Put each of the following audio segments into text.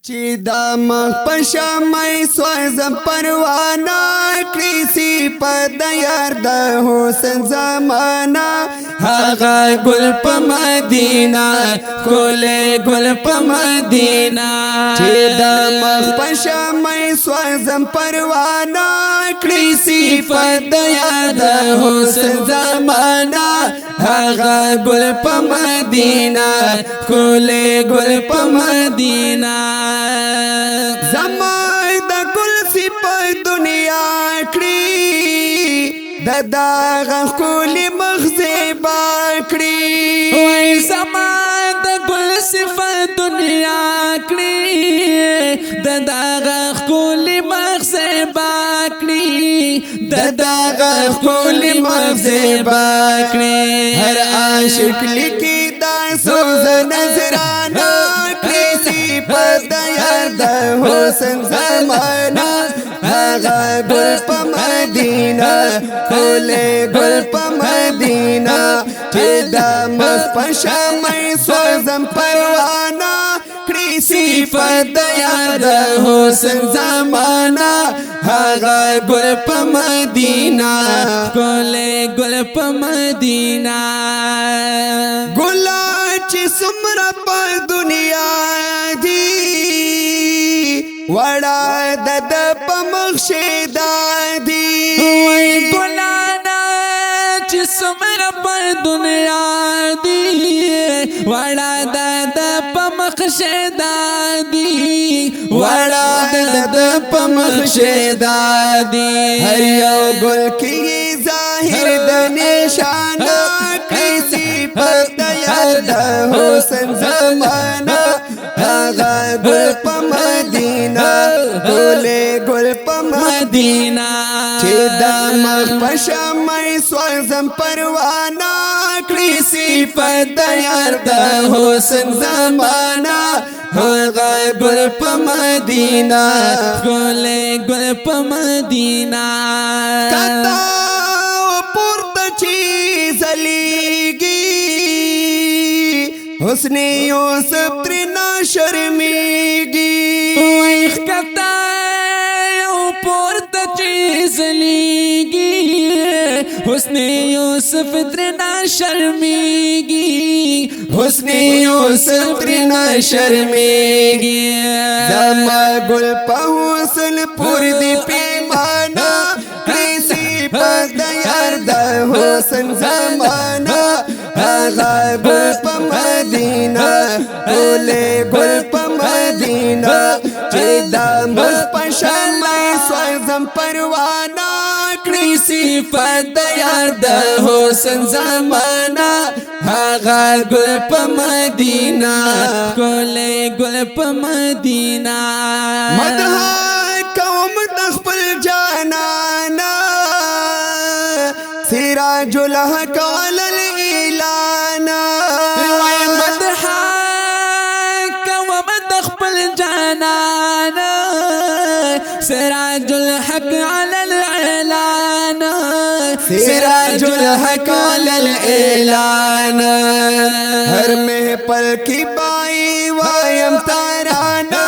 چې دا مخ پشمای سوز پروانه کریسی په د یار د حسن زمانہ هغه ګل په مدینه کوله ګل په مدینه چې دا مخ پشمای سوز پروانه کریسی په د یار د حسن زمانہ هغه ګل په مدینه کوله ګل په مدینه زمای د ګل صفات دنیا کړی د داغ کولی مغزه باکړی وای زمای د ګل صفات دنیا کړی د داغ کولی مغزه باکړی د داغ کولی مغزه باکړی هر عاشق لیکي دا سوز نظرانه د یار د حسن زمانہ هغه ګل په مدینه کوله ګل په مدینه چې د مخ په شمع سوزم پروانه کړي صفات د یار د حسن زمانہ هغه ګل په مدینه کوله ګل په مدینه ګل چې سمره په دنیا وڑا د پمخشه دادی وای ګلانا چې سمره په دنیا دی وڑا د پمخشه دادی وڑا د پمخشه دادی هر یو ګل کې ظاهر د نشانه کیسی پر یار د حسن زمانہ هغه ګل په مدینه کوله ګل په مدینه چې د مخ په شمع سوزم پروانه کړي صفات د یار د حسن زمانہ هغه ګل په مدینه کوله ګل په مدینه کتا پورته چې زلیږي حسن یوسف ترنا شرمیږي وای کتا یو پورته چې زلیږي حسن یوسف ترنا شرمیږي حسن یوسف ترنا شرمیږي زما ګل په حسن پور دی پیمانه کیسی په د یار د حسن زمانہ هغه ګل په مدینه کوله ګل په مدینه چې د مخ په شمع سوزم پروانه کړي صفات د یار د حسن زمانہ هغه ګل په مدینه کوله ګل په مدینه مدح کوم د خپل جانانا سراج الحق علی الاعلان وای مدح کوم د خپل جانانا سراج الحق علی الاعلان سراج الحق علی الاعلان هر مه پل کی پای وایم تارانا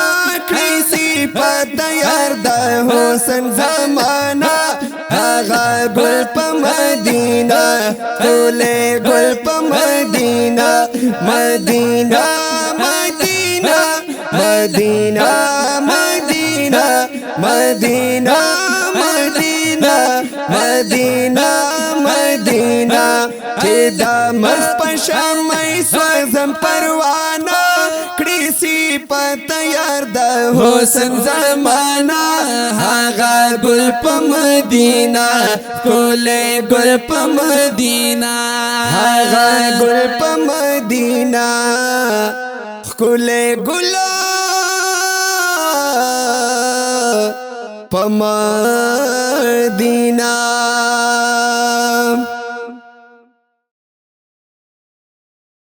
کیسی پد یار د حسن زمانہ هغه ګل په مدینه کوله ګل په مدینه مدینه مدینه مدینه مدینه مدینه مدینه مدینه مدینه چې د مخ په شمع سوزم پروانه کړي صفات یار د حسن زمانہ هغه ګل په مدینه کوله ګل په مدینه هغه ګل په مدینه کوله ګل په مدینه